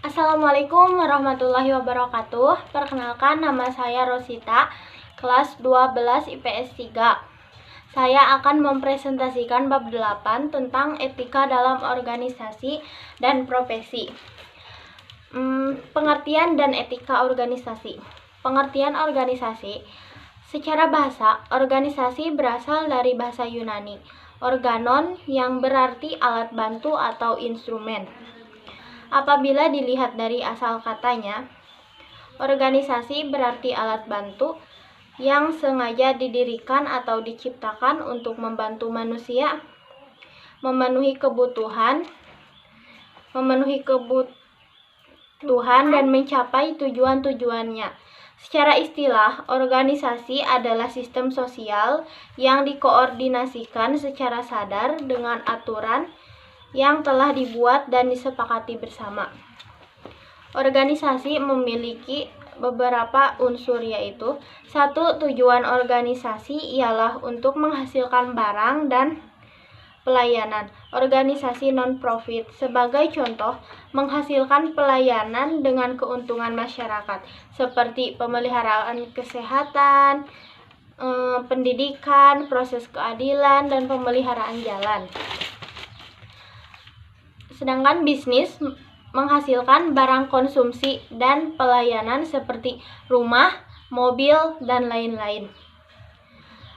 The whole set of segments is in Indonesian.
Assalamualaikum warahmatullahi wabarakatuh. Perkenalkan, nama saya Rosita, kelas 12 IPS 3. Saya akan mempresentasikan bab 8 tentang etika dalam organisasi dan profesi. Pengertian dan etika organisasi. Pengertian organisasi. Secara bahasa, organisasi berasal dari bahasa Yunani, organon, yang berarti alat bantu atau instrumen. Apabila dilihat dari asal katanya, organisasi berarti alat bantu yang sengaja didirikan atau diciptakan untuk membantu manusia memenuhi kebutuhan dan mencapai tujuan-tujuannya. Secara istilah, organisasi adalah sistem sosial yang dikoordinasikan secara sadar dengan aturan yang telah dibuat dan disepakati bersama. Organisasi memiliki beberapa unsur, yaitu: 1. Tujuan organisasi ialah untuk menghasilkan barang dan pelayanan. Organisasi non-profit, sebagai contoh, menghasilkan pelayanan dengan keuntungan masyarakat, seperti pemeliharaan kesehatan, pendidikan, proses keadilan, dan pemeliharaan jalan. Sedangkan bisnis menghasilkan barang konsumsi dan pelayanan seperti rumah, mobil, dan lain-lain.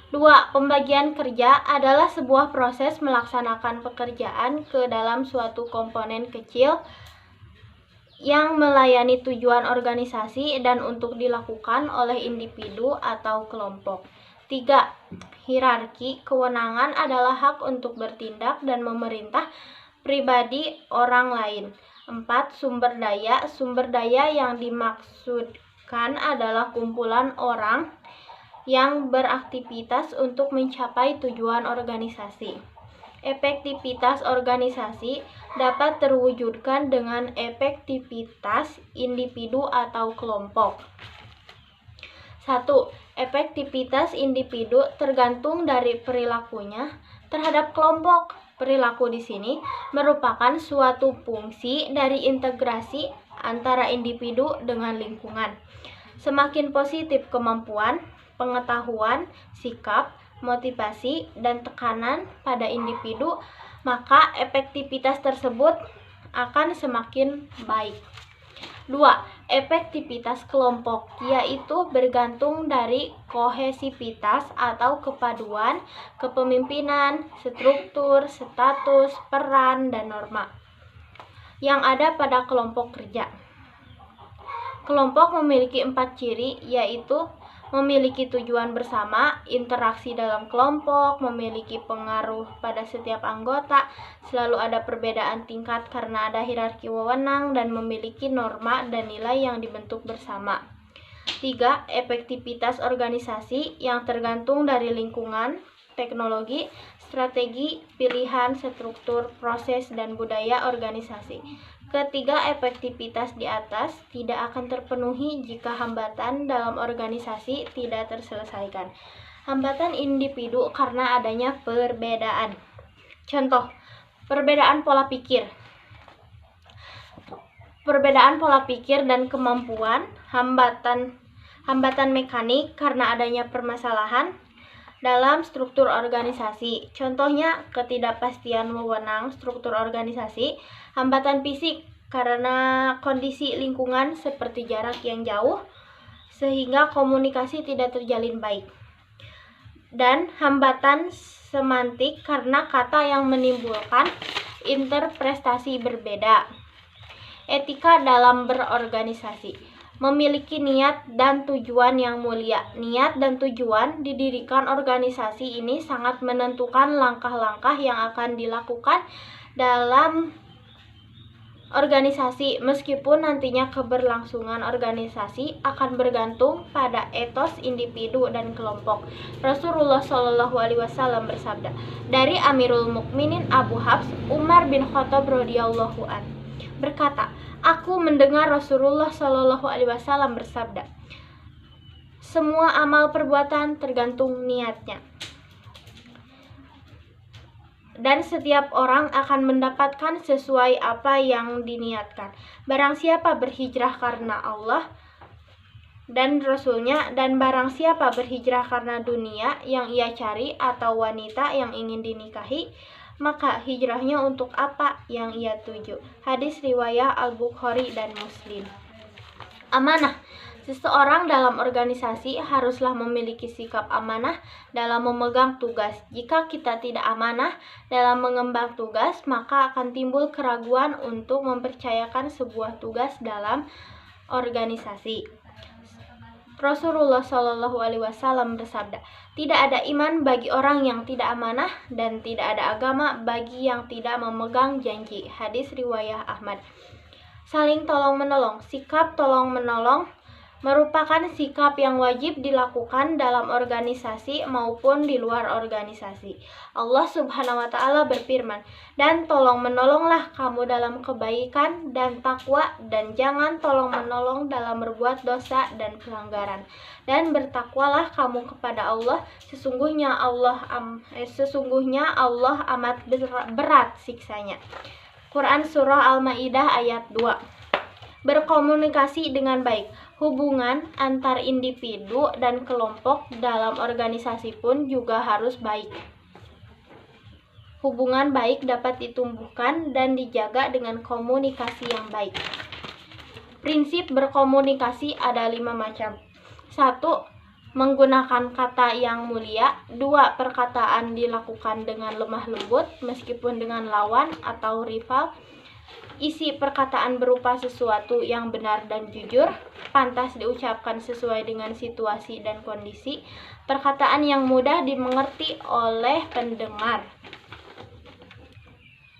2. Pembagian kerja adalah sebuah proses melaksanakan pekerjaan ke dalam suatu komponen kecil yang melayani tujuan organisasi dan untuk dilakukan oleh individu atau kelompok. 3. Hierarki kewenangan adalah hak untuk bertindak dan memerintah pribadi orang lain. 4. Sumber daya yang dimaksudkan adalah kumpulan orang yang beraktivitas untuk mencapai tujuan organisasi. Efektivitas organisasi dapat terwujudkan dengan efektivitas individu atau kelompok. 1. Efektivitas individu tergantung dari perilakunya terhadap kelompok. Perilaku di sini merupakan suatu fungsi dari integrasi antara individu dengan lingkungan. Semakin positif kemampuan, pengetahuan, sikap, motivasi, dan tekanan pada individu, maka efektivitas tersebut akan semakin baik. 2. Efektivitas kelompok, yaitu bergantung dari kohesivitas atau kepaduan kepemimpinan, struktur, status, peran, dan norma yang ada pada kelompok kerja. Kelompok memiliki 4 ciri, yaitu memiliki tujuan bersama, interaksi dalam kelompok, memiliki pengaruh pada setiap anggota, selalu ada perbedaan tingkat karena ada hierarki wewenang, dan memiliki norma dan nilai yang dibentuk bersama. 3. Efektivitas organisasi yang tergantung dari lingkungan, teknologi, strategi, pilihan, struktur, proses, dan budaya organisasi. Ketiga, efektivitas di atas tidak akan terpenuhi jika hambatan dalam organisasi tidak terselesaikan. Hambatan individu karena adanya perbedaan. Contoh, perbedaan pola pikir. Perbedaan pola pikir dan kemampuan, hambatan mekanik karena adanya permasalahan dalam struktur organisasi. Contohnya, ketidakpastian wewenang struktur organisasi, hambatan fisik karena kondisi lingkungan seperti jarak yang jauh sehingga komunikasi tidak terjalin baik, dan hambatan semantik karena kata yang menimbulkan interpretasi berbeda. Etika dalam berorganisasi. Memiliki niat dan tujuan yang mulia. Niat dan tujuan didirikan organisasi ini sangat menentukan langkah-langkah yang akan dilakukan dalam organisasi, meskipun nantinya keberlangsungan organisasi akan bergantung pada etos individu dan kelompok. Rasulullah Shallallahu Alaihi Wasallam bersabda, dari Amirul Mukminin Abu Hafs Umar bin Khattab radhiyallahu an berkata, aku mendengar Rasulullah Shallallahu Alaihi Wasallam bersabda, semua amal perbuatan tergantung niatnya. dan setiap orang akan mendapatkan sesuai apa yang diniatkan. Barang siapa berhijrah karena Allah dan Rasulnya, dan barang siapa berhijrah karena dunia yang ia cari atau wanita yang ingin dinikahi, maka hijrahnya untuk apa yang ia tuju. Hadis riwayat Al-Bukhari dan Muslim. Amanah. Seseorang dalam organisasi haruslah memiliki sikap amanah dalam memegang tugas. Jika kita tidak amanah dalam mengemban tugas, maka akan timbul keraguan untuk mempercayakan sebuah tugas dalam organisasi. Rasulullah Shallallahu Alaihi Wasallam bersabda, tidak ada iman bagi orang yang tidak amanah dan tidak ada agama bagi yang tidak memegang janji. Hadis riwayat Ahmad. Saling tolong-menolong. Sikap tolong-menolong merupakan sikap yang wajib dilakukan dalam organisasi maupun di luar organisasi. Allah Subhanahu wa Ta'ala berfirman, "Dan tolong-menolonglah kamu dalam kebaikan dan takwa, dan jangan tolong-menolong dalam berbuat dosa dan pelanggaran. Dan bertakwalah kamu kepada Allah, sesungguhnya Allah amat berat siksanya." Quran Surah Al-Ma'idah ayat 2. Berkomunikasi dengan baik. Hubungan antar individu dan kelompok dalam organisasi pun juga harus baik. Hubungan baik dapat ditumbuhkan dan dijaga dengan komunikasi yang baik. Prinsip berkomunikasi ada 5 macam. 1. Menggunakan kata yang mulia. 2. Perkataan dilakukan dengan lemah lembut meskipun dengan lawan atau rival. Isi perkataan berupa sesuatu yang benar dan jujur, pantas diucapkan sesuai dengan situasi dan kondisi, perkataan yang mudah dimengerti oleh pendengar.